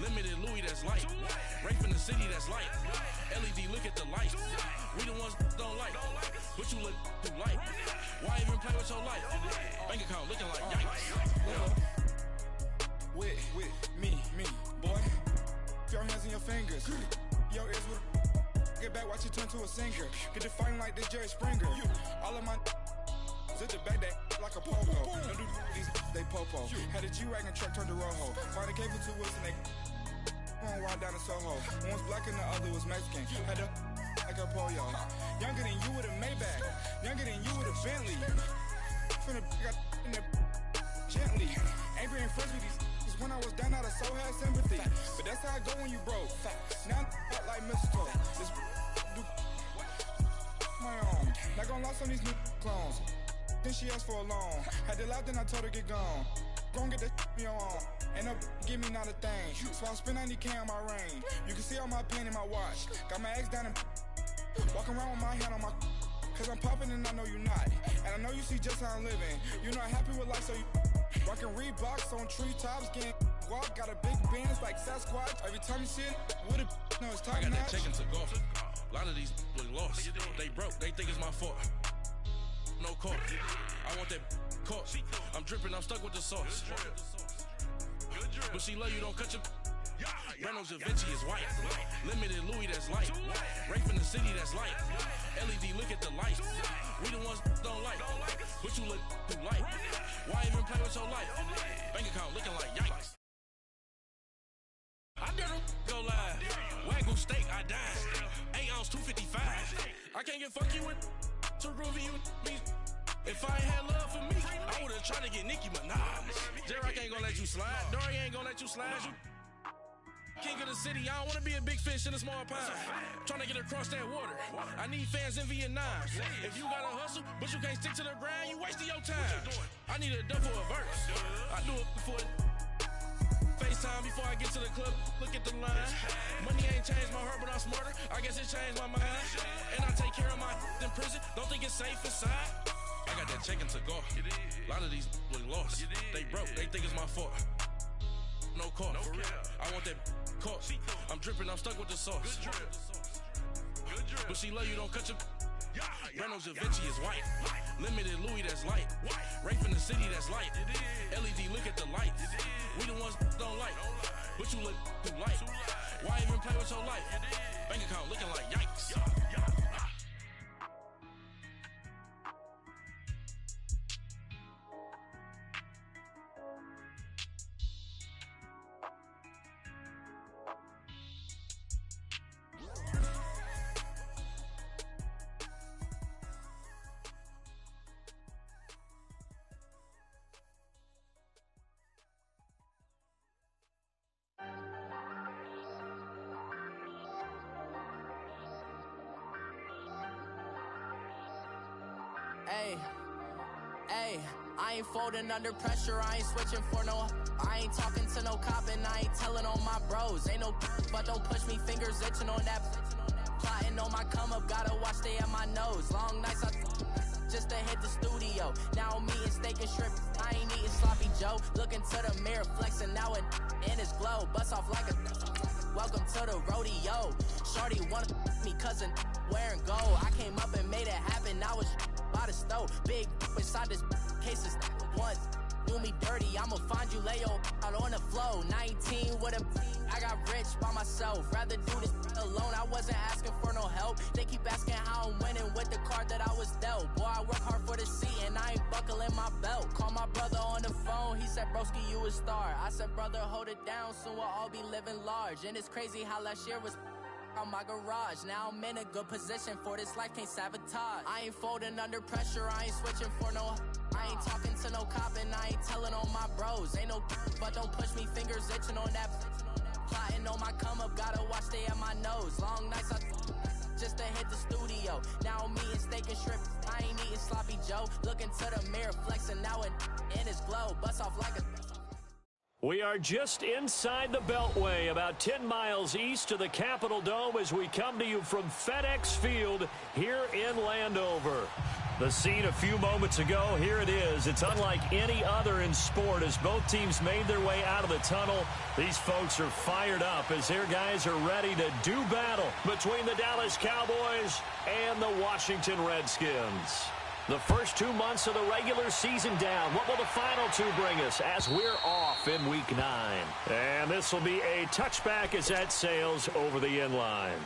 Limited Louis, that's light. Rape in the city, that's light. LED, look at the light. We the ones don't like. But you look too light. Why even play with your life? Bank account looking like yikes. With me, boy. Your hands and your fingers. Your ears with get back, watch you turn to a singer. Get to fighting like this Jerry Springer. All of my zip the back that like a popo. Don't do these, they popo. Had a G-Wagon truck turned to Rojo. Find a cable 2 wheels and they going wild down in Soho. One was black and the other was Mexican. Had a like a pollo. Younger than you with a Maybach. Younger than you with a Bentley. From the got in the gently. Ain't being friends with these. When I was down, I so had sympathy. But that's how I go when you broke. Now I'm like mistletoe. This do my own. Not gonna lie on these new clones. Then she asked for a loan. Had to laugh, then I told her get gone. Gon' get that me on. Ain't no give me not a thing. So I spend 90K on my range. You can see all my pain in my watch. Got my ex down and walking around with my hand on my. Cause I'm popping and I know you not. And I know you see just how I'm living. You're not happy with life, so you rockin' Reeboks on treetops, getting guap. Got a big Benz like Sasquatch. Every time you see it, with it, no, it's top I got notch. that chicken to golf. A lot of these look lost. They broke, they think it's my fault. No court. I want that caught. I'm dripping, I'm stuck with the sauce. But she love you, don't cut your. Reynolds Da Vinci is white. Limited Louis, that's light. Rape in the city, that's light. LED, look at the light. We the ones don't like. But you look too light. Why even play with your life? Bank account looking like yikes. I dare them go live. Wagyu steak, I died. 8 ounce, 255. I can't get fuck you with too groovy you me. If I ain't had love for me, I would've tried to get Nicki Minaj. J-Rock ain't gonna let you slide. Dory ain't gonna let you slide. You king of the city, I don't wanna be a big fish in a small pond. Trying to get across that water. I need fans in Vietnam. If you gotta hustle, but you can't stick to the grind, you wasting your time. I need a dub for a verse. I do it before FaceTime before I get to the club. Look at the line. Money ain't changed my heart, but I'm smarter. I guess it changed my mind. And I take care of my in prison. Don't think it's safe inside. I got that chicken to go. A lot of these look lost. They broke, they think it's my fault. No court. I want that caught. I'm dripping, I'm stuck with the sauce. But she love you, don't cut your. Reynolds Da Vinci is white. Limited Louis, that's light. Rape in the city, that's light. LED, look at the light. We the ones don't like. But you look too light. Why even play with your life? Bank account looking like yikes. Hey, I ain't folding under pressure, I ain't switching for no. I ain't talking to no cop and I ain't telling on my bros. Ain't no but don't push me, fingers itching on that. Plotting on my come up, gotta watch stay at my nose. Long nights I just to hit the studio. Now I'm eating steak and shrimp, I ain't eating sloppy Joe. Looking to the mirror, flexing now it in his glow. Bust off like a welcome to the rodeo. Shorty wanna me cousin wearing gold. I came up and made it happen, I was by the stove. Big inside this cases once do me dirty, I'ma find you lay your out on the floor. 19 with a I got rich by myself. Rather do this alone, I wasn't asking for no help. They keep asking how I'm winning with the card that I was dealt. Boy, I work hard for the seat and I ain't buckling my belt. Call my brother on the phone, he said, broski, you a star. I said, brother, hold it down, soon we'll all be living large. And it's crazy how last year was on my garage. Now I'm in a good position for this life, can't sabotage. I ain't folding under pressure, I ain't switching for no. I ain't talking to no cop and I ain't telling on my bros. Ain't no but don't push me, fingers itching on that. Plotting on my come up, gotta watch stay at my nose. Long nights I just to hit the studio. Now I'm eating steak and shrimp, I ain't eating sloppy Joe. Looking to the mirror, flexing now it in his glow. Bust off like a We are just inside the Beltway, about 10 miles east of the Capitol Dome as we come to you from FedEx Field here in Landover. The scene a few moments ago, here it is. It's unlike any other in sport as both teams made their way out of the tunnel. These folks are fired up as their guys are ready to do battle between the Dallas Cowboys and the Washington Redskins. The first 2 months of the regular season down. What will the final two bring us as we're off in Week 9? And this will be a touchback as that sails over the end line.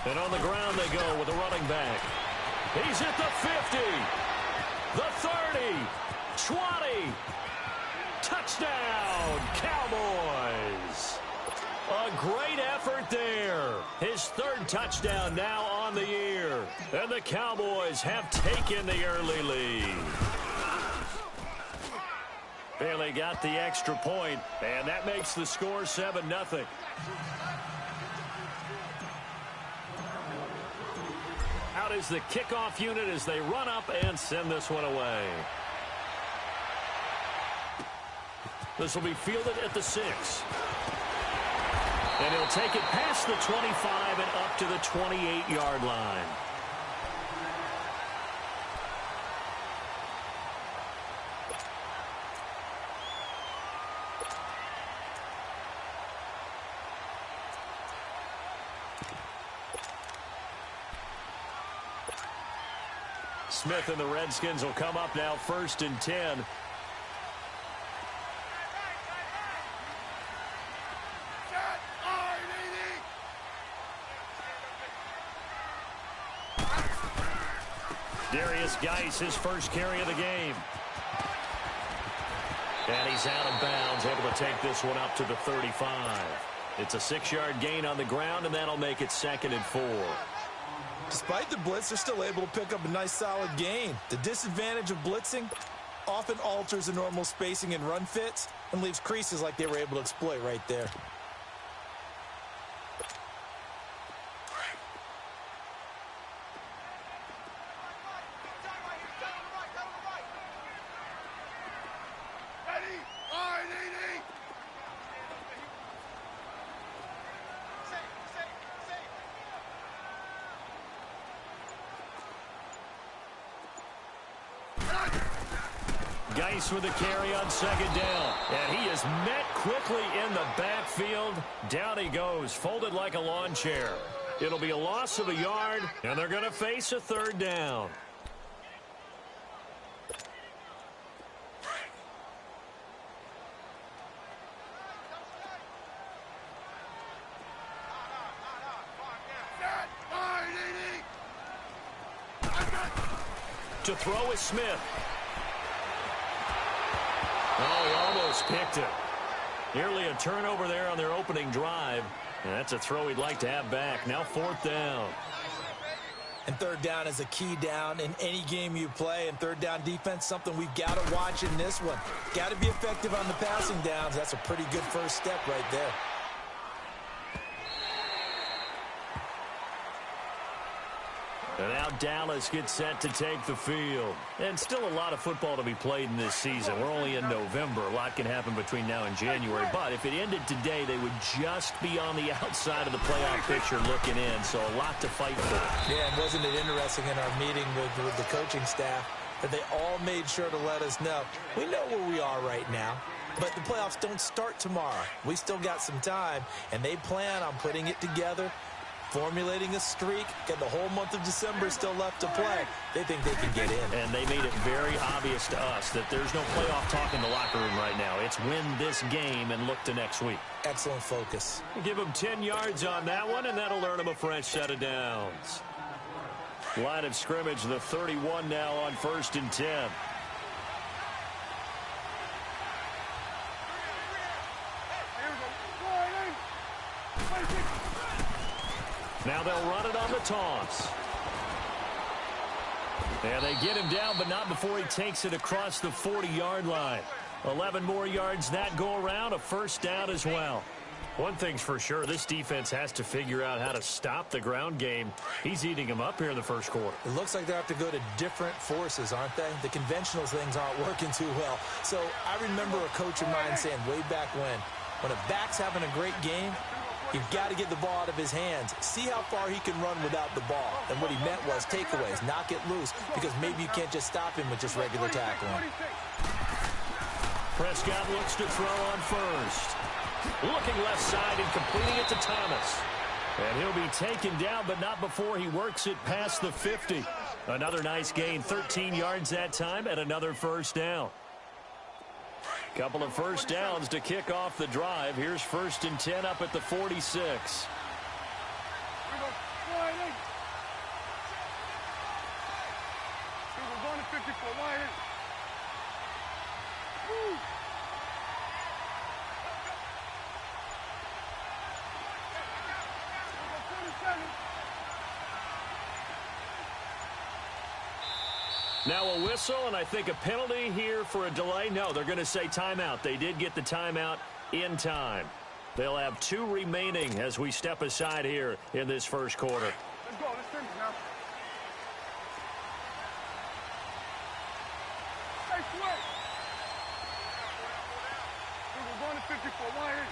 And on the ground they go with the running back. He's at the 50, the 30, 20. Touchdown, Cowboys. A great effort there. His third touchdown now on the year. And the Cowboys have taken the early lead. Bailey got the extra point, and that makes the score 7-0. Out is the kickoff unit as they run up and send this one away. This will be fielded at the 6. And he'll take it past the 25 and up to the 28-yard line. Smith and the Redskins will come up now 1st and 10. Darius Geis, his first carry of the game. And he's out of bounds, able to take this one up to the 35. It's a 6-yard gain on the ground, and that'll make it 2nd and 4. Despite the blitz, they're still able to pick up a nice solid gain. The disadvantage of blitzing often alters the normal spacing and run fits and leaves creases like they were able to exploit right there. Geis with the carry on 2nd down. And he is met quickly in the backfield. Down he goes, folded like a lawn chair. It'll be a loss of a yard, and they're going to face a 3rd down. To throw is Smith. Oh, he almost picked it. Nearly a turnover there on their opening drive. And that's a throw he'd like to have back. Now 4th down. And 3rd down is a key down in any game you play. And 3rd down defense, something we've got to watch in this one. Got to be effective on the passing downs. That's a pretty good first step right there. And now Dallas gets set to take the field. And still a lot of football to be played in this season. We're only in November. A lot can happen between now and January. But if it ended today, they would just be on the outside of the playoff picture looking in. So a lot to fight for. Yeah, and wasn't it interesting in our meeting with the coaching staff that they all made sure to let us know, we know where we are right now, but the playoffs don't start tomorrow. We still got some time, and they plan on putting it together, formulating a streak, and the whole month of December is still left to play. They think they can get in. And they made it very obvious to us that there's no playoff talk in the locker room right now. It's win this game and look to next week. Excellent focus. Give them 10 yards on that one, and that'll earn them a fresh set of downs. Line of scrimmage, the 31 now on 1st and 10. Now they'll run it on the toss. And they get him down, but not before he takes it across the 40-yard line. 11 more yards that go around, a first down as well. One thing's for sure, this defense has to figure out how to stop the ground game. He's eating them up here in the first quarter. It looks like they have to go to different forces, aren't they? The conventional things aren't working too well. So I remember a coach of mine saying way back when a back's having a great game, you've got to get the ball out of his hands. See how far he can run without the ball. And what he meant was takeaways, knock it loose, because maybe you can't just stop him with just regular tackling. Prescott looks to throw on first. Looking left side and completing it to Thomas. And he'll be taken down, but not before he works it past the 50. Another nice gain, 13 yards that time, and another first down. Couple of first downs to kick off the drive. Here's 1st and 10 up at the 46. Now a whistle, and I think a penalty here for a delay. No, they're going to say timeout. They did get the timeout in time. They'll have 2 remaining as we step aside here in this first quarter. Let's go. Let's finish now. Hey, switch. We're going to 54. Why ain't?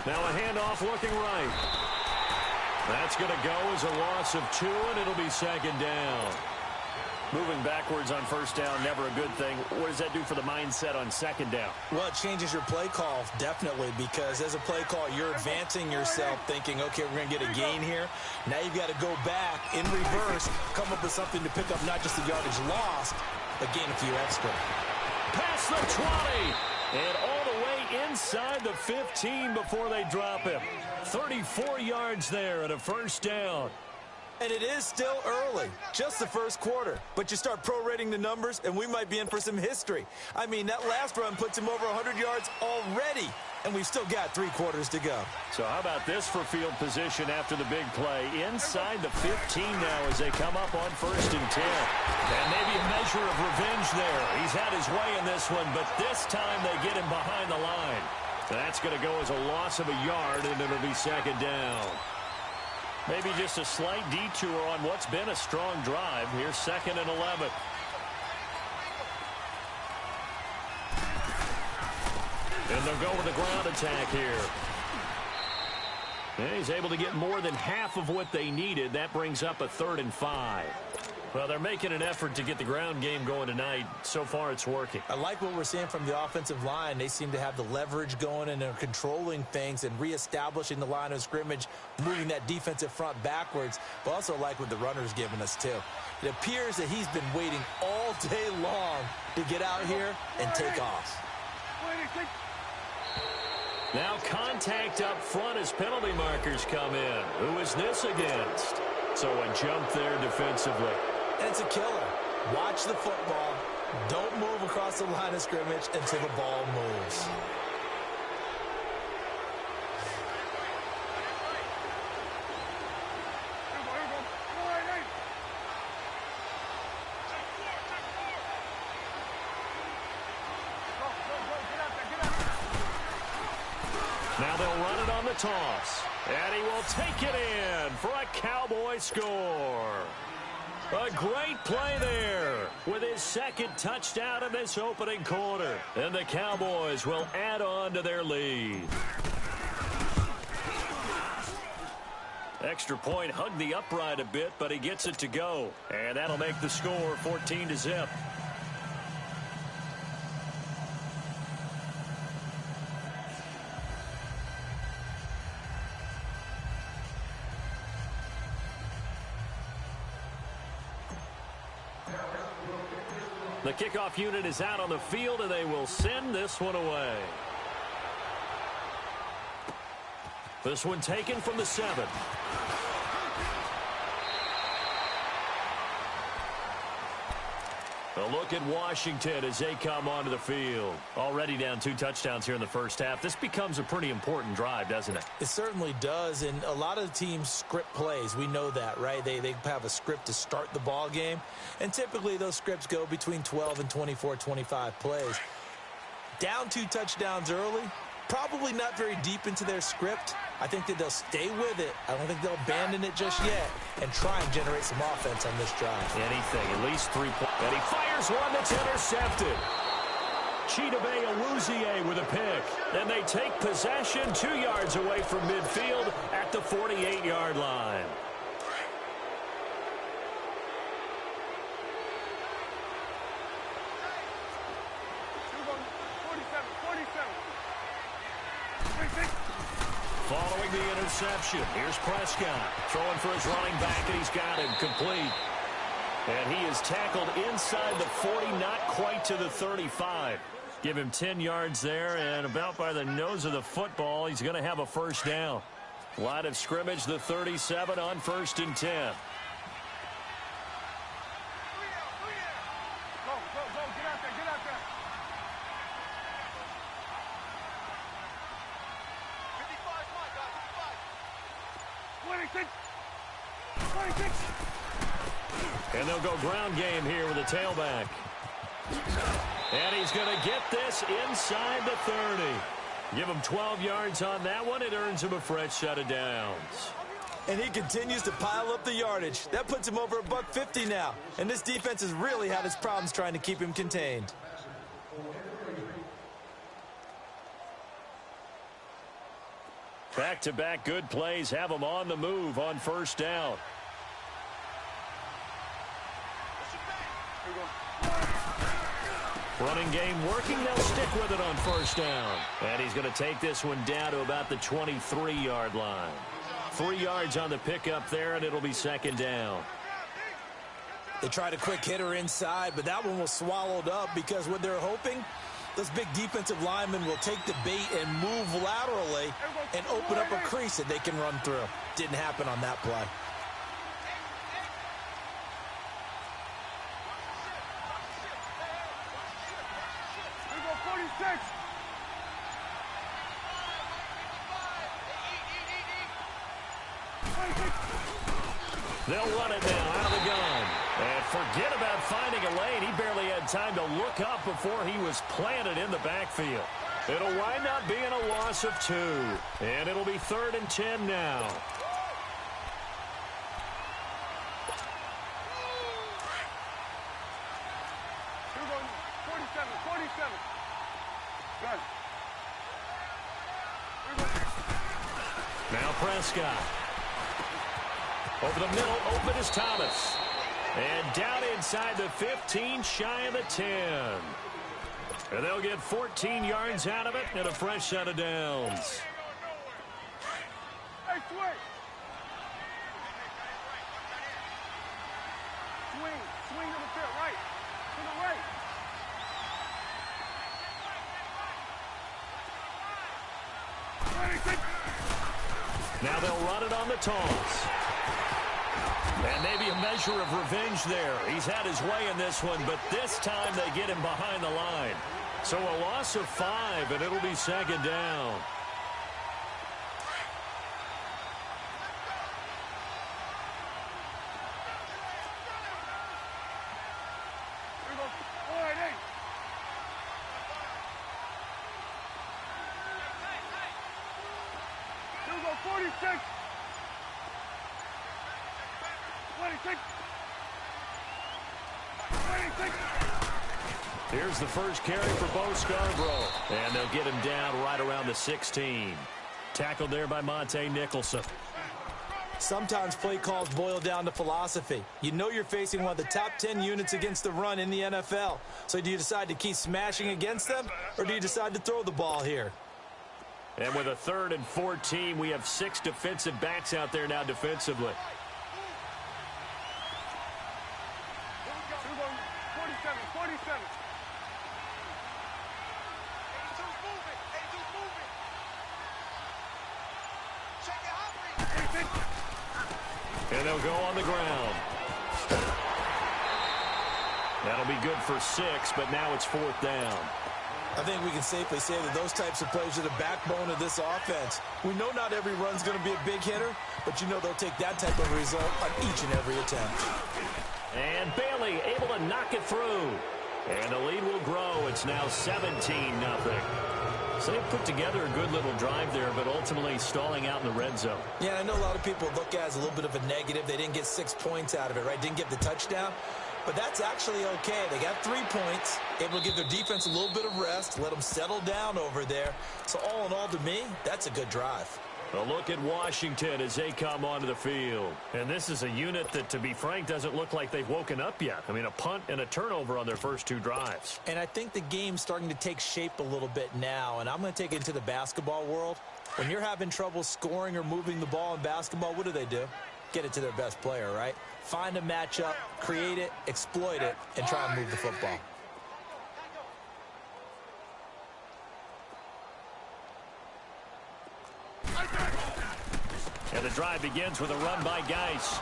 Now a handoff looking right. That's going to go as a loss of 2, and it'll be 2nd down. Moving backwards on first down, never a good thing. What does that do for the mindset on 2nd down? Well, it changes your play call, definitely, because as a play call, you're advancing yourself thinking, okay, we're going to get a gain here. Now you've got to go back in reverse, come up with something to pick up not just the yardage lost, but gain a few extra. Past the 20, and all the way inside the 15 before they drop him. 34 yards there and a first down. And it is still early, just the first quarter. But you start prorating the numbers, and we might be in for some history. I mean, that last run puts him over 100 yards already, and we've still got 3 quarters to go. So how about this for field position after the big play? Inside the 15 now as they come up on 1st and 10. And maybe a measure of revenge there. He's had his way in this one, but this time they get him behind the line. That's going to go as a loss of a yard, and it'll be 2nd down. Maybe just a slight detour on what's been a strong drive. Here's 2nd and 11. And they'll go with the ground attack here. And he's able to get more than half of what they needed. That brings up a 3rd and 5. Well, they're making an effort to get the ground game going tonight. So far, it's working. I like what we're seeing from the offensive line. They seem to have the leverage going and are controlling things and reestablishing the line of scrimmage, moving that defensive front backwards. But also like what the runner's giving us, too. It appears that he's been waiting all day long to get out here and take off. Now contact up front as penalty markers come in. Who is this against? So a jump there defensively. And it's a killer. Watch the football. Don't move across the line of scrimmage until the ball moves. Now they'll run it on the toss. And he will take it in for a Cowboy score. A great play there with his 2nd touchdown in this opening quarter. And the Cowboys will add on to their lead. Extra point hugged the upright a bit, but he gets it to go. And that'll make the score 14-0. The kickoff unit is out on the field, and they will send this one away. This one taken from the 7. A look at Washington as they come onto the field. Already down 2 touchdowns here in the first half. This becomes a pretty important drive, doesn't it? It certainly does, and a lot of the teams script plays. We know that, right? They have a script to start the ball game, and typically those scripts go between 12 and 24, 25 plays. Down 2 touchdowns early, probably not very deep into their script. I think that they'll stay with it. I don't think they'll abandon it just yet and try and generate some offense on this drive. Anything, at least 3 points. And he fires one that's intercepted. Chidobe Awuzie with a pick. And they take possession 2 yards away from midfield at the 48-yard line. Following the interception, here's Prescott throwing for his running back, and he's got him complete. And he is tackled inside the 40, not quite to the 35. Give him 10 yards there, and about by the nose of the football, he's going to have a first down. Line of scrimmage, the 37 on 1st and 10. And they'll go ground game here with a tailback. And he's going to get this inside the 30. Give him 12 yards on that one. It earns him a fresh set of downs. And he continues to pile up the yardage. That puts him over $150 now. And this defense has really had its problems trying to keep him contained. Back-to-back good plays have him on the move on 1st down. Running game working. They'll stick with it on 1st down. And he's going to take this one down to about the 23-yard line. 3 yards on the pickup there, and it'll be 2nd down. They tried a quick hitter inside, but that one was swallowed up because what they're hoping, those big defensive linemen will take the bait and move laterally and open up a crease that they can run through. Didn't happen on that play. They'll run it now out of the gun. And forget about finding a lane. He barely had time to look up before he was planted in the backfield. It'll wind up being a loss of 2. And it'll be 3rd and 10 now. Now Prescott. Over the middle, open is Thomas. And down inside the 15, shy of the 10. And they'll get 14 yards out of it and a fresh set of downs. Hey, swing. Swing to the field, right. To the right. Now they'll run it on the toss. And maybe a measure of revenge there. He's had his way in this one, but this time they get him behind the line. So a loss of 5, and it'll be 2nd down. Here we go, 46. 26. Here's the first carry for Bo Scarborough. And they'll get him down right around the 16. Tackled there by Monte Nicholson. Sometimes play calls boil down to philosophy. You know you're facing one of the top 10 units against the run in the NFL. So do you decide to keep smashing against them, or do you decide to throw the ball here? And with a 3rd and 14, we have 6 defensive backs out there now defensively. 47. And they'll go on the ground. That'll be good for 6, but now it's 4th down. I think we can safely say that those types of plays are the backbone of this offense. We know not every run's going to be a big hitter, but you know they'll take that type of result on each and every attempt. And Bailey able to knock it through. And the lead will grow. It's now 17-0. So they put together a good little drive there, but ultimately stalling out in the red zone. Yeah, I know a lot of people look at it as a little bit of a negative. They didn't get 6 points out of it, right? Didn't get the touchdown. But that's actually okay. They got 3 points, able to give their defense a little bit of rest, let them settle down over there. So all in all, to me, that's a good drive. A look at Washington as they come onto the field. And this is a unit that, to be frank, doesn't look like they've woken up yet. I mean, a punt and a turnover on their first 2 drives. And I think the game's starting to take shape a little bit now, and I'm going to take it into the basketball world. When you're having trouble scoring or moving the ball in basketball, what do? Get it to their best player, right? Find a matchup, create it, exploit it, and try and move the football. And the drive begins with a run by Geis.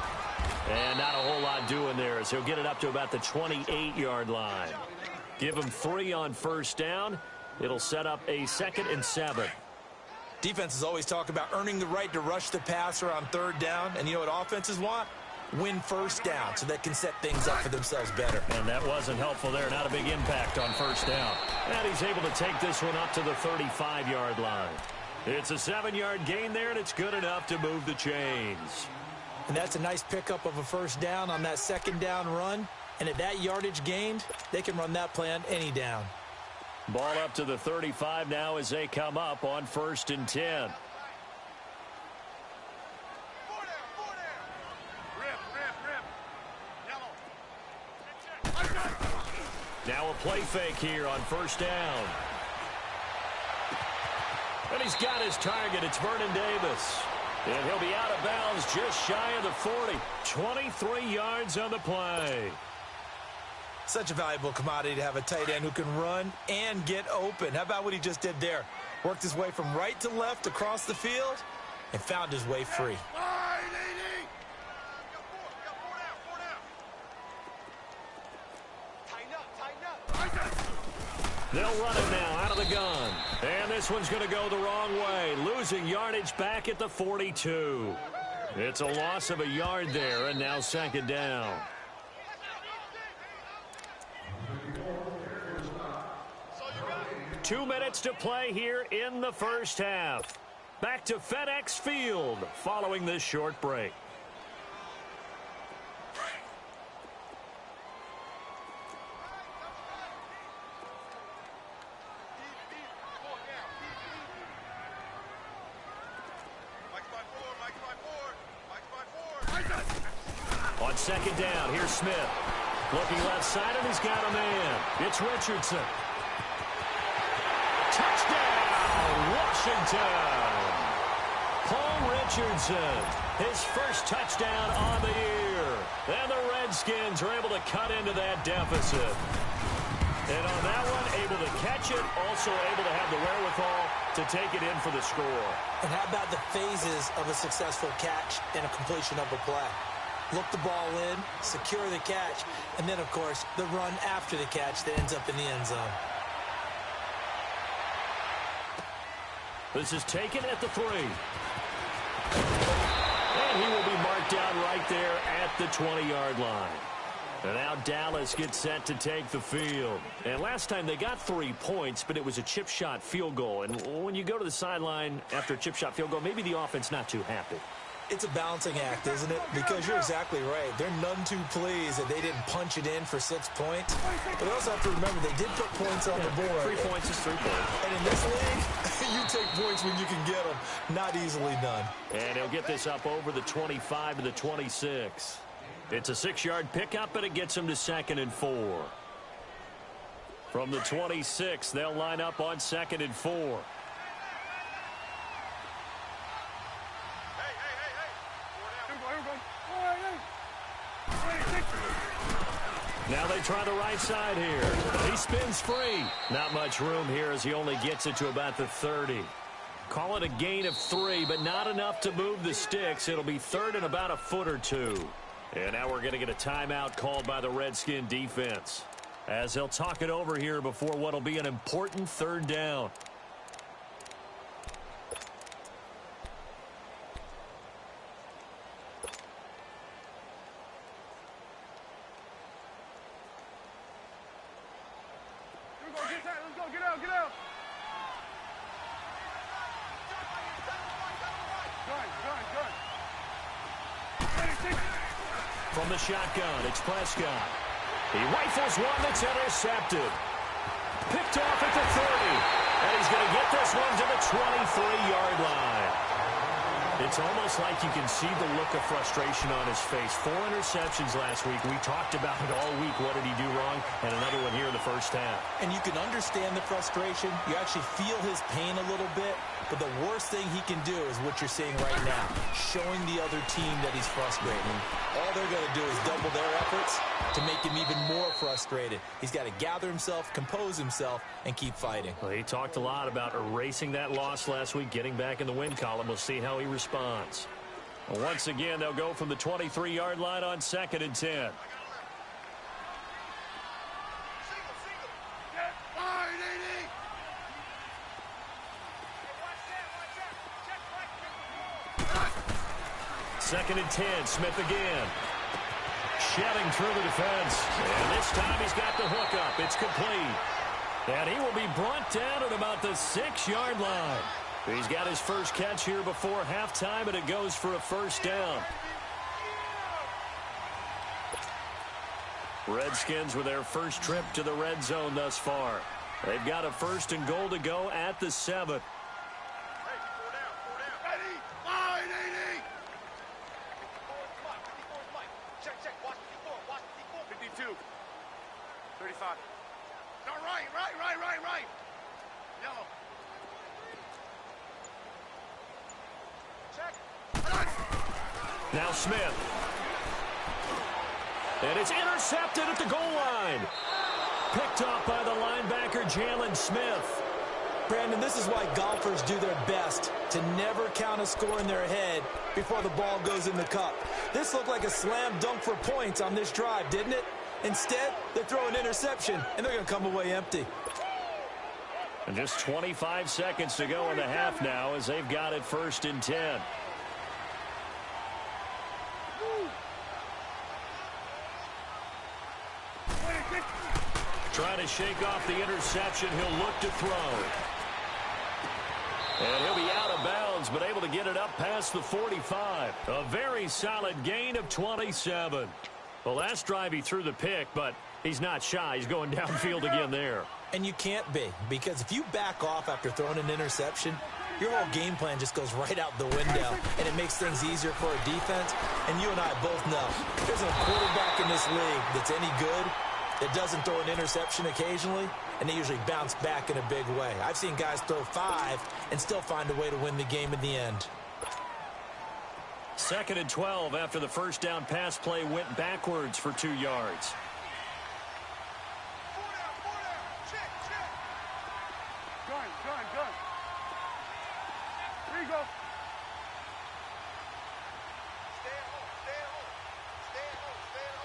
And not a whole lot doing there as he'll get it up to about the 28-yard line. Give him 3 on first down. It'll set up a 2nd and 7. Defenses always talk about earning the right to rush the passer on 3rd down. And you know what offenses want? Win first down so they can set things up for themselves better. And that wasn't helpful there. Not a big impact on first down. And he's able to take this one up to the 35-yard line. It's a 7-yard gain there, and it's good enough to move the chains. And that's a nice pickup of a first down on that 2nd down run. And at that yardage gained, they can run that play on any down. Ball up to the 35 now as they come up on 1st and 10. Now a play fake here on 1st down. And he's got his target. It's Vernon Davis. And he'll be out of bounds just shy of the 40. 23 yards on the play. Such a valuable commodity to have a tight end who can run and get open. How about what he just did there? Worked his way from right to left across the field and found his way free. They'll run it now out of the gun. And this one's going to go the wrong way. Losing yardage back at the 42. It's a loss of a yard there, and now 2nd down. Two minutes to play here in the first half. Back to FedEx Field following this short break. On 2nd down, here's Smith. Looking left side, and he's got a man. It's Richardson. Touchdown, Washington. Paul Richardson, his first touchdown on the year. And the Redskins are able to cut into that deficit. And on that one, able to catch it, also able to have the wherewithal to take it in for the score. And how about the phases of a successful catch and a completion of a play? Look the ball in, secure the catch, and then, of course, the run after the catch that ends up in the end zone. This is taken at the 3. And he will be marked down right there at the 20-yard line. And now Dallas gets set to take the field. And last time they got 3 points, but it was a chip shot field goal. And when you go to the sideline after a chip shot field goal, maybe the offense not too happy. It's a balancing act, isn't it? Because you're exactly right. They're none too pleased that they didn't punch it in for 6 points. But they also have to remember they did put points on the board. 3 points is 3 points. And in this league, you take points when you can get them. Not easily done. And he'll get this up over the 25 to the 26. It's a 6-yard pickup, but it gets him to 2nd and 4. From the 26, they'll line up on 2nd and 4. Now they try the right side here. He spins free. Not much room here as he only gets it to about the 30. Call it a gain of 3, but not enough to move the sticks. It'll be 3rd and about a foot or 2. And now we're going to get a timeout called by the Redskin defense. as they'll talk it over here before what will be an important third down. From the shotgun, it's Prescott. He rifles one that's intercepted. Picked off at the 30. And he's going to get this one to the 23-yard line. It's almost like you can see the look of frustration on his face. 4 interceptions last week. We talked about it all week. What did he do wrong? And another one here in the first half. And you can understand the frustration. You actually feel his pain a little bit. But the worst thing he can do is what you're seeing right now, showing the other team that he's frustrated. All they're going to do is double their efforts to make him even more frustrated. He's got to gather himself, compose himself, and keep fighting. Well, he talked a lot about erasing that loss last week, getting back in the win column. We'll see how he responds. Well, once again, they'll go from the 23-yard line on 2nd and 10. Second and 10, Smith again. Shedding through the defense. And this time he's got the hook up. It's complete. And he will be brought down at about the 6-yard line. He's got his first catch here before halftime, and it goes for a first down. Redskins with their first trip to the red zone thus far. They've got a 1st and goal to go at the 7. Now Smith. And it's intercepted at the goal line. Picked off by the linebacker, Jalen Smith. Brandon, this is why golfers do their best to never count a score in their head before the ball goes in the cup. This looked like a slam dunk for points on this drive, didn't it? Instead, they throw an interception, and they're going to come away empty. And just 25 seconds to go in the half now as they've got it 1st and 10. Trying to shake off the interception. He'll look to throw. And he'll be out of bounds, but able to get it up past the 45. A very solid gain of 27. Well, last drive he threw the pick, but he's not shy. He's going downfield again there. And you can't be, because if you back off after throwing an interception, your whole game plan just goes right out the window, and it makes things easier for a defense. And you and I both know there's a quarterback in this league that's any good that doesn't throw an interception occasionally, and they usually bounce back in a big way. I've seen guys throw 5 and still find a way to win the game in the end. 2nd and 12 after the first down pass play went backwards for 2 yards. Here you go.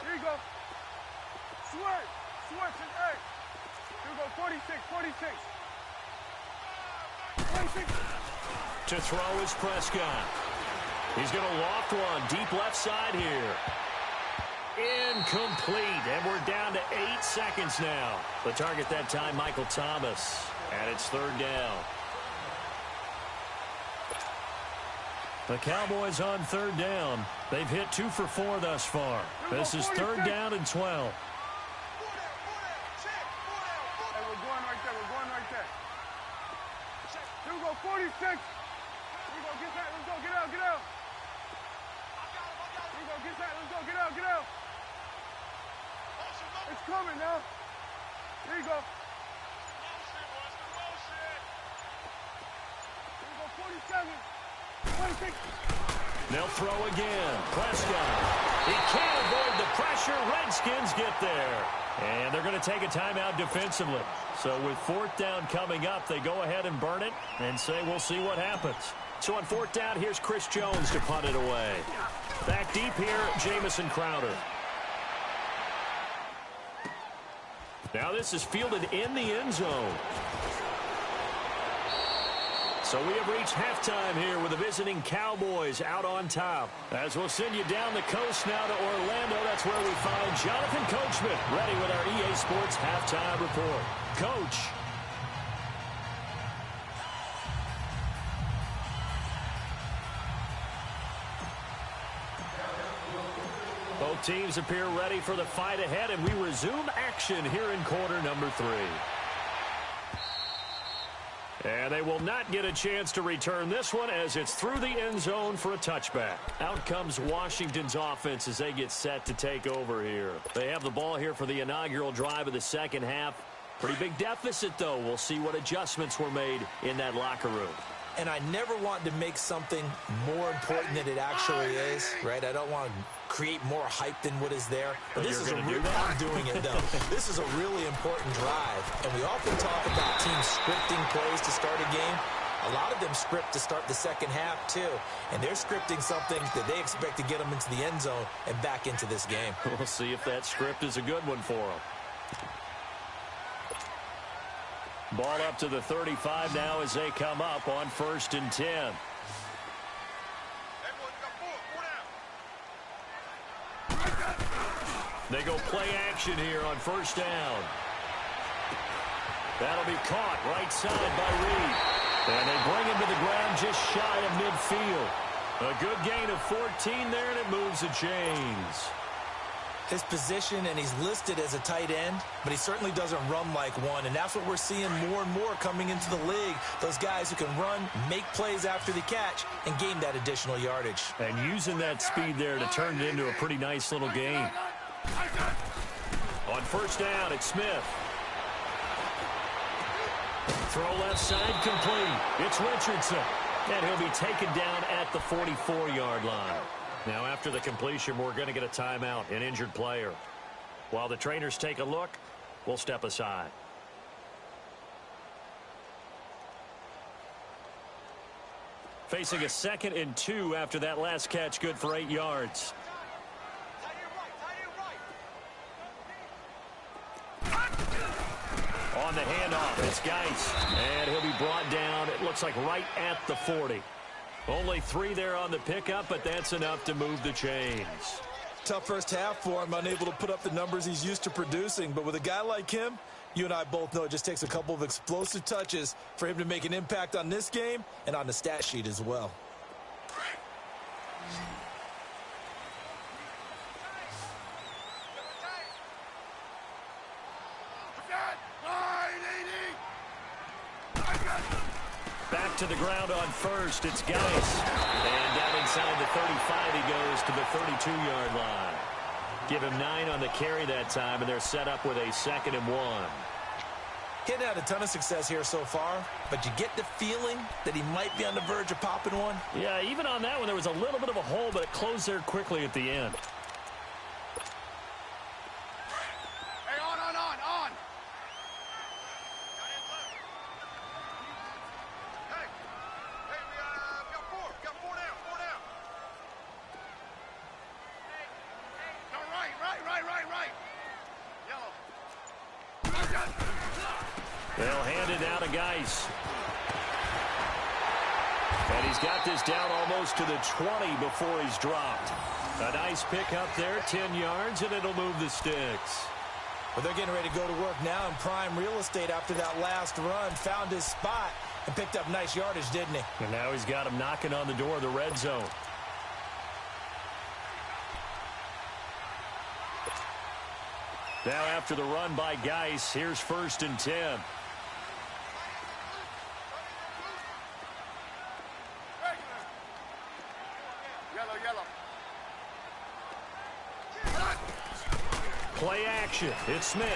Here you go. Switch, and hey. Here we go, 46. 26. To throw is Prescott. He's going to loft one deep left side here. Incomplete, and we're down to 8 seconds now. The target that time, Michael Thomas, and it's 3rd down. The Cowboys on 3rd down. They've hit 2 for 4 thus far. This is 3rd down and 12. We're going right there. Here we go, 46. Here we go, get that. Let's go, get out. Here we go, get that. Let's go, get out. It's coming now. Here you go. Here we go, 47. 26. They'll throw again. Prescott. He can't avoid the pressure. Redskins get there. And they're going to take a timeout defensively. So with 4th down coming up, they go ahead and burn it and say we'll see what happens. So on 4th down, here's Chris Jones to punt it away. Back deep here, Jamison Crowder. Now this is fielded in the end zone. So we have reached halftime here with the visiting Cowboys out on top. As we'll send you down the coast now to Orlando, that's where we find Jonathan Coachman ready with our EA Sports halftime report. Coach. Both teams appear ready for the fight ahead, and we resume action here in quarter number 3. And they will not get a chance to return this one as it's through the end zone for a touchback. Out comes Washington's offense as they get set to take over here. They have the ball here for the inaugural drive of the second half. Pretty big deficit, though. We'll see what adjustments were made in that locker room. And I never want to make something more important than it actually is, right? I don't want to create more hype than what is there. But this is I'm doing it, though. This is a really important drive. And we often talk about teams scripting plays to start a game. A lot of them script to start the second half, too. And they're scripting something that they expect to get them into the end zone and back into this game. We'll see if that script is a good one for them. Ball up to the 35 now as they come up on 1st and 10. They go play action here on 1st down. That'll be caught right side by Reed. And they bring him to the ground just shy of midfield. A good gain of 14 there, and it moves the chains. His position, and he's listed as a tight end, but he certainly doesn't run like one, and that's what we're seeing more and more coming into the league. Those guys who can run, make plays after the catch, and gain that additional yardage. And using that speed there to turn it into a pretty nice little gain. On 1st down, it's Smith. Throw left side complete. It's Richardson, and he'll be taken down at the 44-yard line. Now, after the completion, we're going to get a timeout, an injured player. While the trainers take a look, we'll step aside. Facing a 2nd and 2 after that last catch, good for 8 yards. On the handoff, it's Geis, and he'll be brought down, it looks like right at the 40. Only 3 there on the pickup, but that's enough to move the chains. Tough first half for him, unable to put up the numbers he's used to producing. But with a guy like him, you and I both know it just takes a couple of explosive touches for him to make an impact on this game and on the stat sheet as well. Back to the ground on 1st, it's Geis. And down inside the 35, he goes to the 32-yard line. Give him 9 on the carry that time, and they're set up with a 2nd and 1. He hadn't had a ton of success here so far, but you get the feeling that he might be on the verge of popping one. Yeah, even on that one, there was a little bit of a hole, but it closed there quickly at the end. Hey, on. We got 4 down. No, right. Yellow. They'll hand it down to Geis. And he's got this down almost to the 20 before he's dropped. A nice pickup there, 10 yards, and it'll move the sticks. Well, they're getting ready to go to work now in prime real estate after that last run. Found his spot and picked up nice yardage, didn't he? And now he's got him knocking on the door of the red zone. Now after the run by Geis, here's 1st and 10. Yellow. Play action. It's Smith.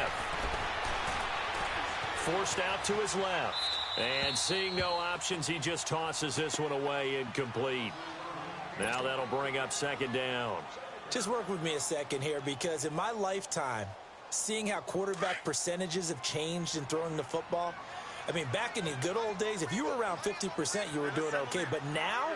Forced out to his left. And seeing no options, he just tosses this one away incomplete. Now that'll bring up 2nd down. Just work with me a second here, because in my lifetime, seeing how quarterback percentages have changed in throwing the football, I mean, back in the good old days, if you were around 50%, you were doing okay. But now,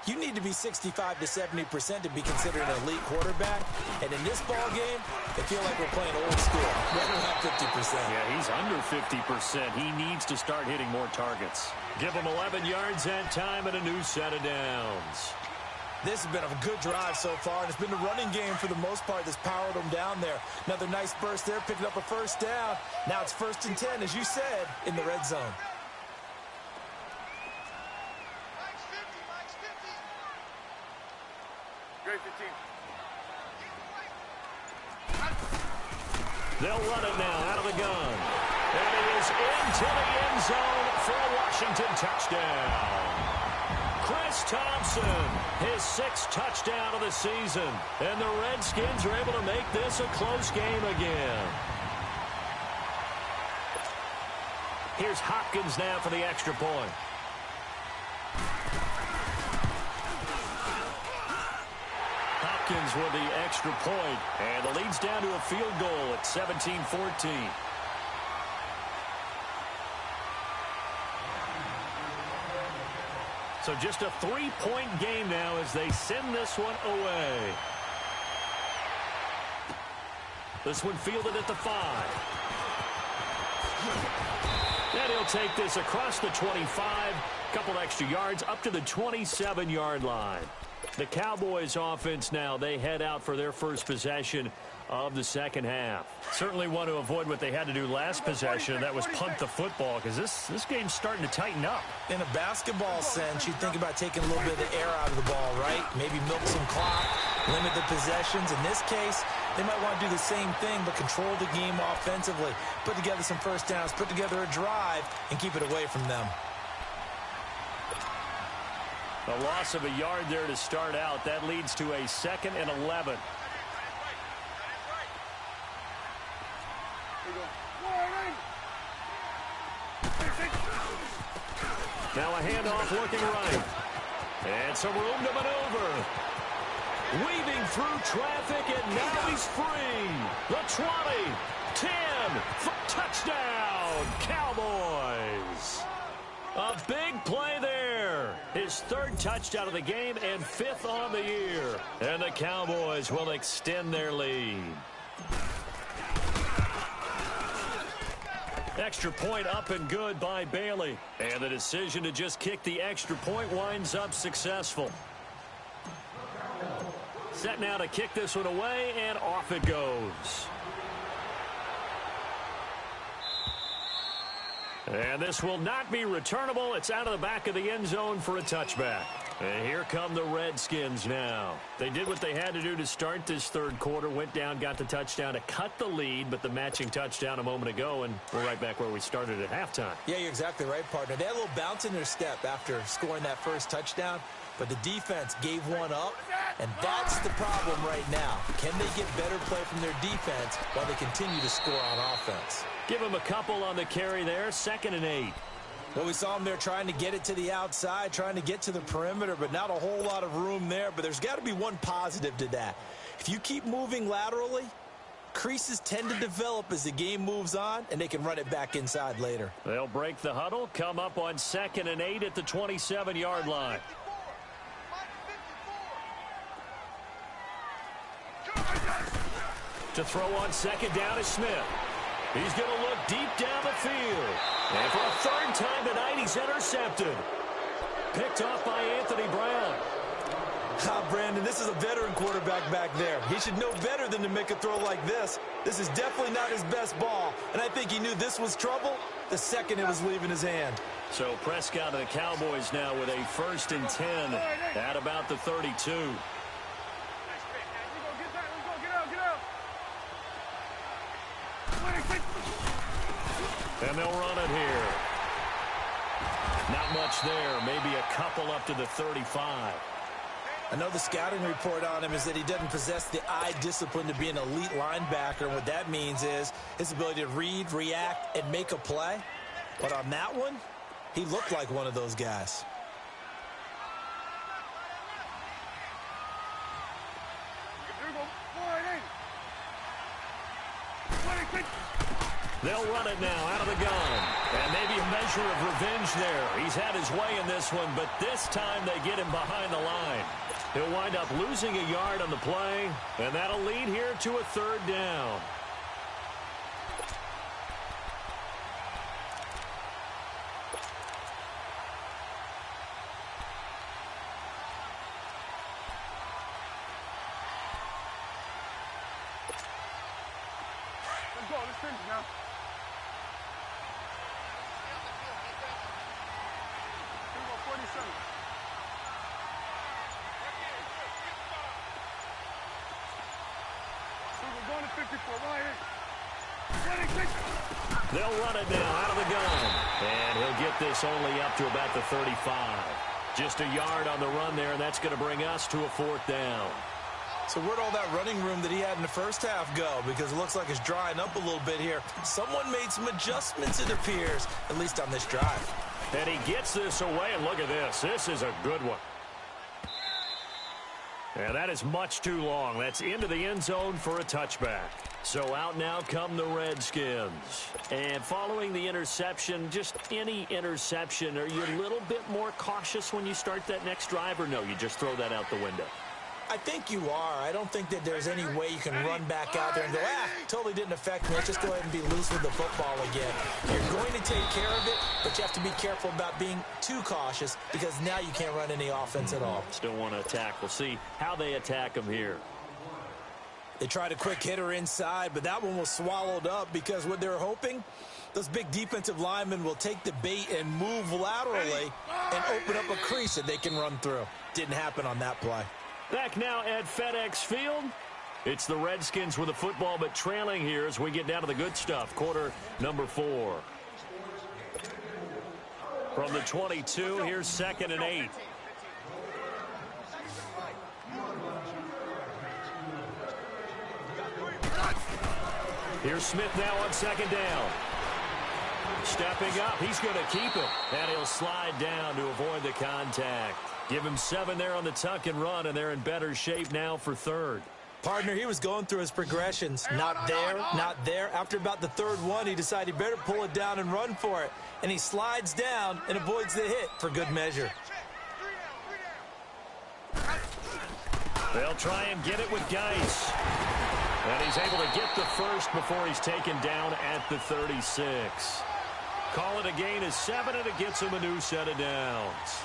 you need to be 65 to 70% to be considered an elite quarterback. And in this ball game, I feel like we're playing old school, right around 50%. Yeah, he's under 50%. He needs to start hitting more targets. Give him 11 yards that time and a new set of downs. This has been a good drive so far, and it's been the running game for the most part that's powered them down there. Another nice burst there, picking up a first down. Now it's 1st and 10, as you said, in the red zone. Great 15. They'll run it now out of the gun. And he is into the end zone for a Washington touchdown. Chris Thompson, his 6th touchdown of the season. And the Redskins are able to make this a close game again. Here's Hopkins now for the extra point. Hopkins with the extra point, and the lead's down to a field goal at 17-14. So just a 3-point game now as they send this one away. This one fielded at the 5. And he'll take this across the 25, couple extra yards up to the 27-yard line. The Cowboys offense now, they head out for their first possession of the second half. Certainly want to avoid what they had to do last possession, and that was punt the football, because this game's starting to tighten up. In a basketball sense, you think about taking a little bit of the air out of the ball, right? Maybe milk some clock, limit the possessions. In this case, they might want to do the same thing, but control the game offensively. Put together some first downs, put together a drive, and keep it away from them. A loss of a yard there to start out. That leads to a 2nd and 11. Now a handoff looking right. And some room to maneuver. Weaving through traffic, and now he's free. The 20, 10, touchdown, Cowboys. A big play there. His 3rd touchdown of the game and 5th on the year. And the Cowboys will extend their lead. Extra point up and good by Bailey. And the decision to just kick the extra point winds up successful. Set now to kick this one away, and off it goes. And this will not be returnable. It's out of the back of the end zone for a touchback. And here come the Redskins now. They did what they had to do to start this 3rd quarter. Went down, got the touchdown to cut the lead, but the matching touchdown a moment ago, and we're right back where we started at halftime. Yeah, you're exactly right, partner. They had a little bounce in their step after scoring that first touchdown, but the defense gave one up, and that's the problem right now. Can they get better play from their defense while they continue to score on offense? Give him a couple on the carry there, 2nd and 8. Well, we saw them there trying to get it to the outside, trying to get to the perimeter, but not a whole lot of room there. But there's got to be one positive to that. If you keep moving laterally, creases tend to develop as the game moves on, and they can run it back inside later. They'll break the huddle, come up on 2nd and 8 at the 27-yard line. To throw on 2nd down is Smith. He's going to look deep down the field. And for a 3rd time tonight, he's intercepted. Picked off by Anthony Brown. Brandon, this is a veteran quarterback back there. He should know better than to make a throw like this. This is definitely not his best ball, and I think he knew this was trouble the second it was leaving his hand. So Prescott and the Cowboys now with a 1st and 10 at about the 32. And they'll run it here. Not much there. Maybe a couple up to the 35. I know the scouting report on him is that he doesn't possess the eye discipline to be an elite linebacker. And what that means is his ability to read, react, and make a play. But on that one, he looked like one of those guys. They'll run it now out of the gun. And maybe a measure of revenge there. He's had his way in this one, but this time they get him behind the line. He'll wind up losing a yard on the play, and that'll lead here to a third down. Let's go. Let's finish now. Here we go, 47. We're going to 54. Right here. They'll run it now out of the gun. And he'll get this only up to about the 35. Just a yard on the run there, and that's going to bring us to a fourth down. So where'd all that running room that he had in the first half go? Because it looks like it's drying up a little bit here. Someone made some adjustments, it appears, at least on this drive. And he gets this away, and look at this. This is a good one. And that is much too long. That's into the end zone for a touchback. So out now come the Redskins. And following the interception, just any interception, are you a little bit more cautious when you start that next drive, or no, you just throw that out the window? I think you are. I don't think that there's any way you can run back out there and go, totally didn't affect me. Let's just go ahead and be loose with the football again. You're going to take care of it, but you have to be careful about being too cautious because now you can't run any offense at all. Still want to attack. We'll see how they attack him here. They tried a quick hitter inside, but that one was swallowed up because what they're hoping, those big defensive linemen will take the bait and move laterally and open up a crease that they can run through. Didn't happen on that play. Back now at FedEx Field. It's the Redskins with the football, but trailing here as we get down to the good stuff. Quarter number 4. From the 22, here's 2nd and 8. Here's Smith now on 2nd down. Stepping up, he's going to keep it. And he'll slide down to avoid the contact. Give him 7 there on the tuck and run, and they're in better shape now for 3rd. Partner, he was going through his progressions. Not there, not there. After about the 3rd one, he decided he better pull it down and run for it. And he slides down and avoids the hit for good measure. They'll try and get it with Geis. And he's able to get the first before he's taken down at the 36. Call it a gain of 7, and it gets him a new set of downs.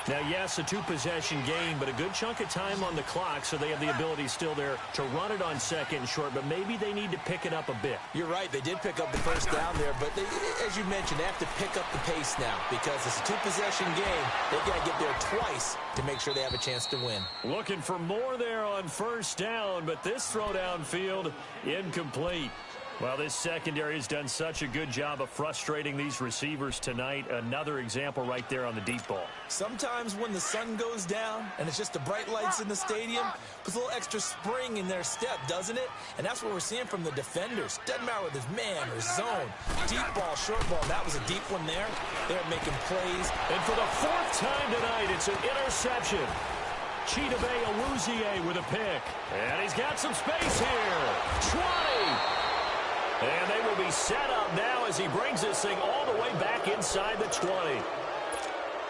Now, yes, a 2-possession game, but a good chunk of time on the clock, so they have the ability still there to run it on 2nd and short, but maybe they need to pick it up a bit. You're right. They did pick up the first down there, but they, as you mentioned, they have to pick up the pace now because it's a 2-possession game. They've got to get there twice to make sure they have a chance to win. Looking for more there on 1st down, but this throw downfield incomplete. Well, this secondary has done such a good job of frustrating these receivers tonight. Another example right there on the deep ball. Sometimes when the sun goes down and it's just the bright lights in the stadium, puts a little extra spring in their step, doesn't it? And that's what we're seeing from the defenders. Doesn't matter whether it's man or zone. Deep ball, short ball. That was a deep one there. They're making plays. And for the 4th time tonight, it's an interception. Chidobe Awuzie with a pick. And he's got some space here. 20. And they will be set up now as he brings this thing all the way back inside the 20.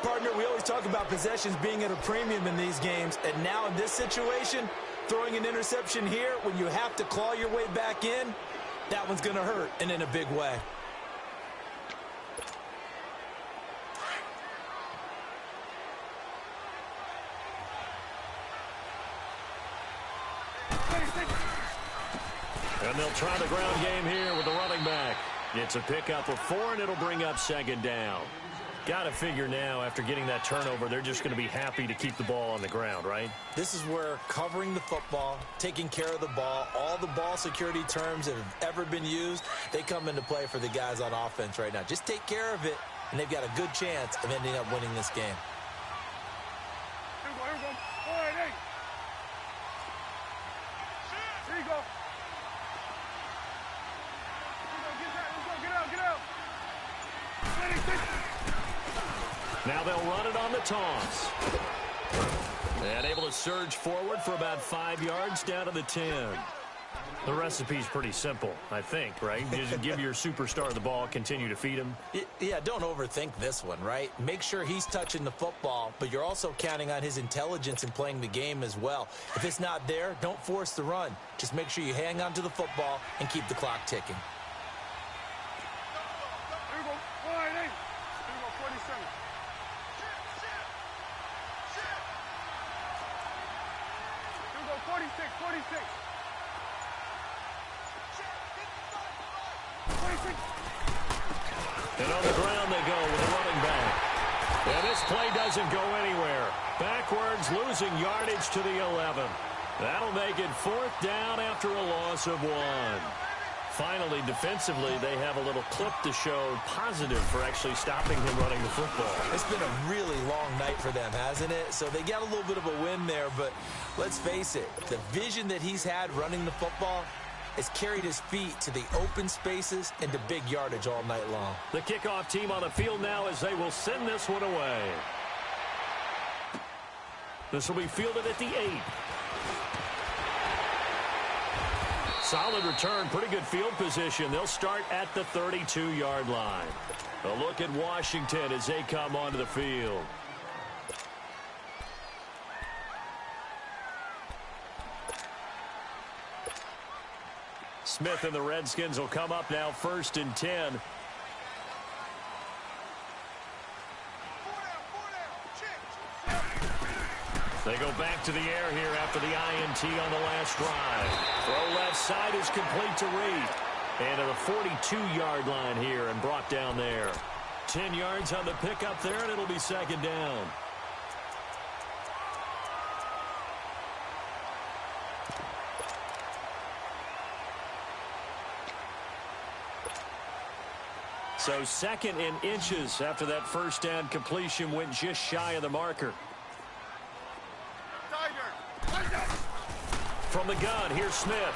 Partner, we always talk about possessions being at a premium in these games. And now in this situation, throwing an interception here when you have to claw your way back in, that one's going to hurt, and in a big way. And they'll try the ground game here with the running back. It's a pickup of 4, and it'll bring up 2nd down. Got to figure now, after getting that turnover, they're just going to be happy to keep the ball on the ground, right? This is where covering the football, taking care of the ball, all the ball security terms that have ever been used, they come into play for the guys on offense right now. Just take care of it, and they've got a good chance of ending up winning this game. Here we go, here we go. All right, hey. Here you go. Now they'll run it on the toss. And able to surge forward for about 5 yards down to the 10. The recipe's pretty simple, I think, right? You just give your superstar the ball, continue to feed him. Yeah, don't overthink this one, right? Make sure he's touching the football, but you're also counting on his intelligence in playing the game as well. If it's not there, don't force the run. Just make sure you hang on to the football and keep the clock ticking. Here we go. 188. Here we go. 47. Here we go. 46. 46. 46. And on the ground they go with a running back. And this play doesn't go anywhere. Backwards, losing yardage to the 11. That'll make it 4th down after a loss of 1. Finally, defensively, they have a little clip to show positive for actually stopping him running the football. It's been a really long night for them, hasn't it? So they got a little bit of a win there, but let's face it, the vision that he's had running the football has carried his feet to the open spaces and to big yardage all night long. The kickoff team on the field now as they will send this one away. This will be fielded at the 8. Solid return, pretty good field position. They'll start at the 32-yard line. A look at Washington as they come onto the field. Smith and the Redskins will come up now 1st and 10. They go back to the air here after the INT on the last drive. Throw left side is complete to Reed. And to the 42-yard line here and brought down there. 10 yards on the pickup there, and it'll be 2nd down. So 2nd and inches after that 1st down completion went just shy of the marker. From the gun, here's Smith.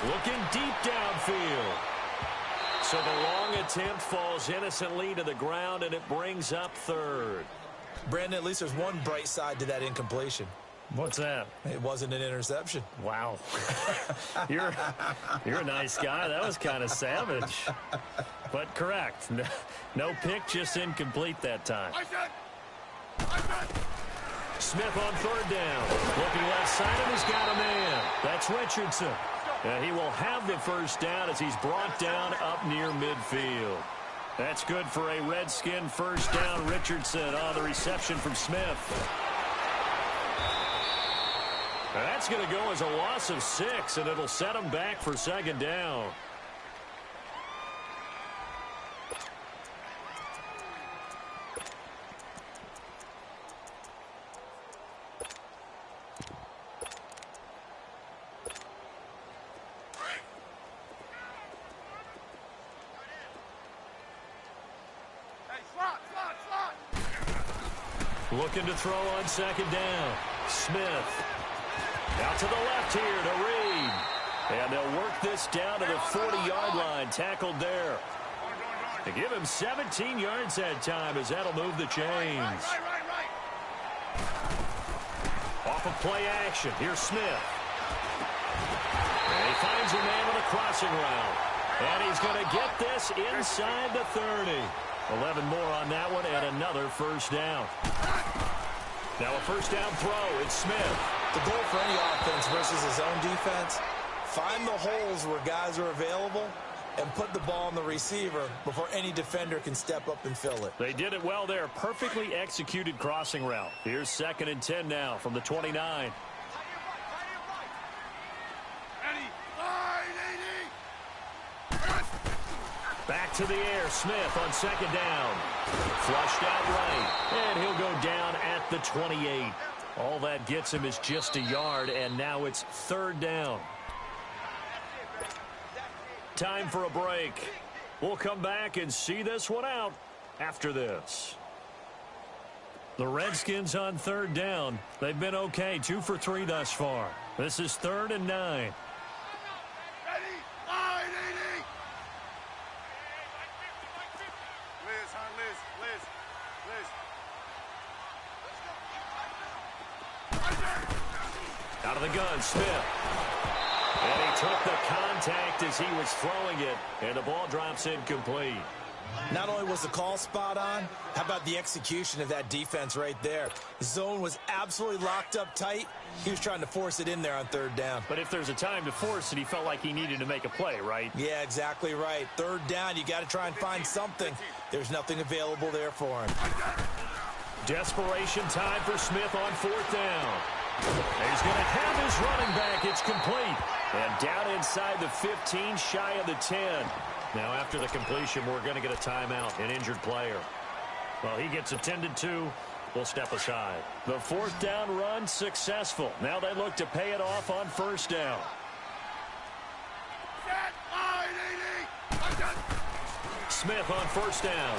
Looking deep downfield. So the long attempt falls innocently to the ground, and it brings up 3rd. Brandon, at least there's one bright side to that incompletion. What's that? It wasn't an interception. Wow. You're a nice guy. That was kind of savage. But correct. No pick, just incomplete that time. Smith on 3rd down. Looking left side, and he's got a man. That's Richardson. And he will have the 1st down as he's brought down up near midfield. That's good for a Redskin 1st down. Richardson on the reception from Smith. That's going to go as a loss of 6, and it'll set him back for 2nd down. Looking to throw on 2nd down. Smith. Out to the left here to Reed. And they'll work this down to the 40-yard line. Tackled there. They give him 17 yards that time as that'll move the chains. Off of play action. Here's Smith. And he finds a man with a crossing route. And he's going to get this inside the 30. 11 more on that one and another 1st down. Now a 1st down throw. It's Smith. The goal for any offense versus his own defense, find the holes where guys are available and put the ball on the receiver before any defender can step up and fill it. They did it well there. Perfectly executed crossing route. Here's 2nd and 10 now from the 29. Back to the air. Smith on 2nd down. Flushed out right. And he'll go down at the 28. All that gets him is just a yard, and now it's 3rd down. Time for a break. We'll come back and see this one out after this. The Redskins on 3rd down. They've been okay, 2 for 3 thus far. This is 3rd and 9. Out of the gun, Smith. And he took the contact as he was throwing it, and the ball drops incomplete. Not only was the call spot on, how about the execution of that defense right there? The zone was absolutely locked up tight. He was trying to force it in there on third down. But if there's a time to force it, he felt like he needed to make a play, right? Yeah, exactly right. Third down, you got to try and find something. There's nothing available there for him. Desperation time for Smith on fourth down. He's going to have his running back. It's complete. And down inside the 15, shy of the 10. Now, after the completion, we're going to get a timeout, an injured player. Well, he gets attended to. We'll step aside. The fourth down run successful. Now they look to pay it off on first down. Smith on first down.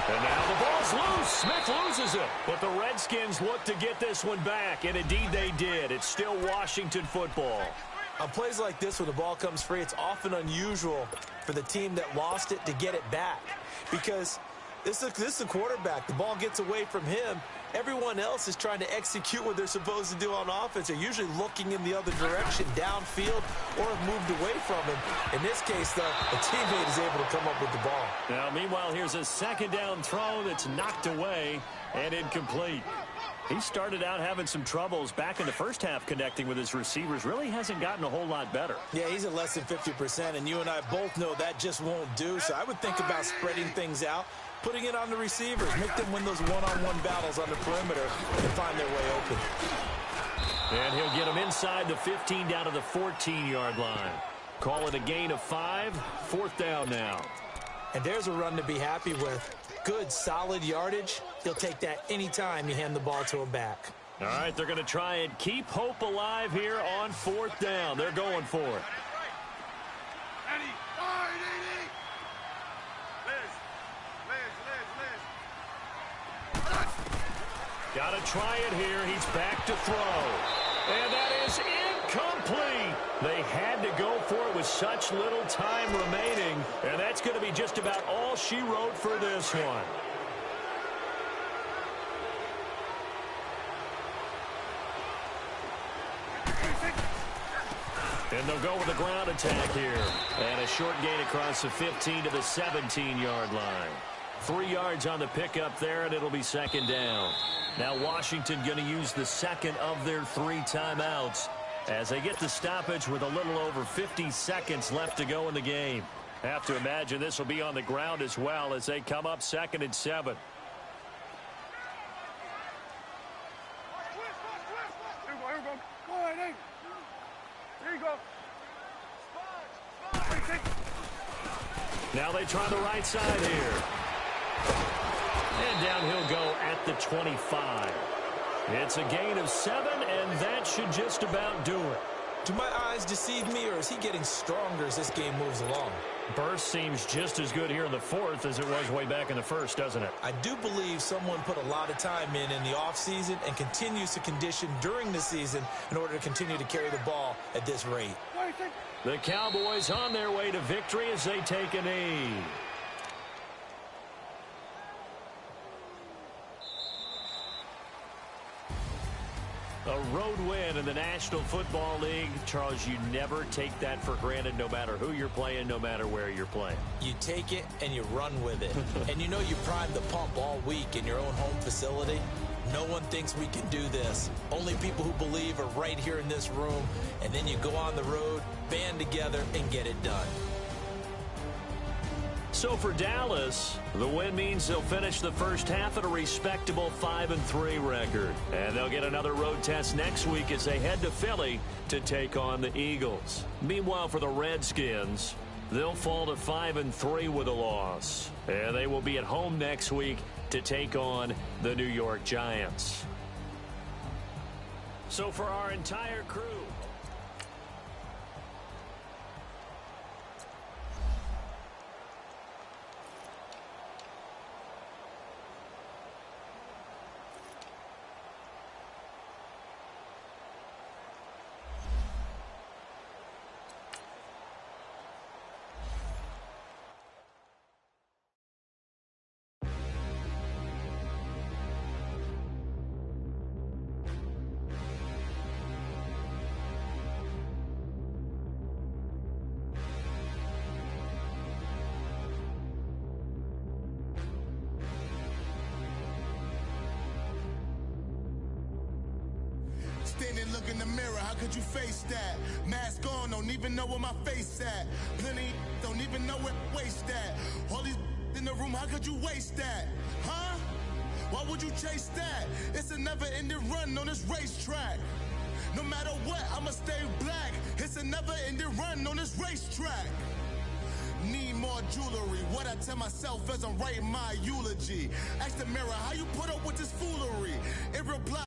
And now the ball's loose. Smith loses it. But the Redskins look to get this one back, and indeed they did. It's still Washington football. On plays like this, when the ball comes free, it's often unusual for the team that lost it to get it back. Because this is the quarterback. The ball gets away from him. Everyone else is trying to execute what they're supposed to do on offense. They're usually looking in the other direction, downfield, or have moved away from him. In this case, though, a teammate is able to come up with the ball. Now, meanwhile, here's a second down throw that's knocked away and incomplete. He started out having some troubles back in the first half connecting with his receivers. Really hasn't gotten a whole lot better. Yeah, he's at less than 50%, and you and I both know that just won't do. So I would think about spreading things out, putting it on the receivers, make them win those one-on-one battles on the perimeter and find their way open. And he'll get him inside the 15 down to the 14-yard line. Call it a gain of 5. Fourth down now. And there's a run to be happy with. Good, solid yardage. He'll take that anytime you hand the ball to him back. All right, they're going to try and keep hope alive here on fourth down. They're going for it. Got to try it here. He's back to throw. And that is incomplete. They had to go for it with such little time remaining. And that's going to be just about all she wrote for this one. And they'll go with a ground attack here. And a short gain across the 15 to the 17-yard line. 3 yards on the pickup there, and it'll be second down. Now Washington going to use the second of their 3 timeouts as they get the stoppage with a little over 50 seconds left to go in the game. Have to imagine this will be on the ground as well as they come up 2nd and 7. Now they try the right side here. And down he'll go at the 25. It's a gain of 7, and that should just about do it. Do my eyes deceive me, or is he getting stronger as this game moves along? Burst seems just as good here in the 4th as it was way back in the 1st, doesn't it? I do believe someone put a lot of time in the offseason and continues to condition during the season in order to continue to carry the ball at this rate. The Cowboys on their way to victory as they take a knee. A road win in the National Football League. Charles, you never take that for granted no matter who you're playing, no matter where you're playing. You take it and you run with it. And you know you primed the pump all week in your own home facility. No one thinks we can do this. Only people who believe are right here in this room. And then you go on the road, band together, and get it done. So for Dallas, the win means they'll finish the first half at a respectable 5-3 record. And they'll get another road test next week as they head to Philly to take on the Eagles. Meanwhile, for the Redskins, they'll fall to 5-3 with a loss. And they will be at home next week to take on the New York Giants. So for our entire crew, Standing, look in the mirror, how could you face that? Mask on, don't even know where my face at. Plenty don't even know where waist at. All these in the room, how could you waste that? Huh? Why would you chase that? It's a never-ending run on this racetrack. No matter what, I'ma stay black. It's a never-ending run on this racetrack. Need more jewelry. What I tell myself as I'm writing my eulogy. Ask the mirror, how you put up with this foolery? It replies.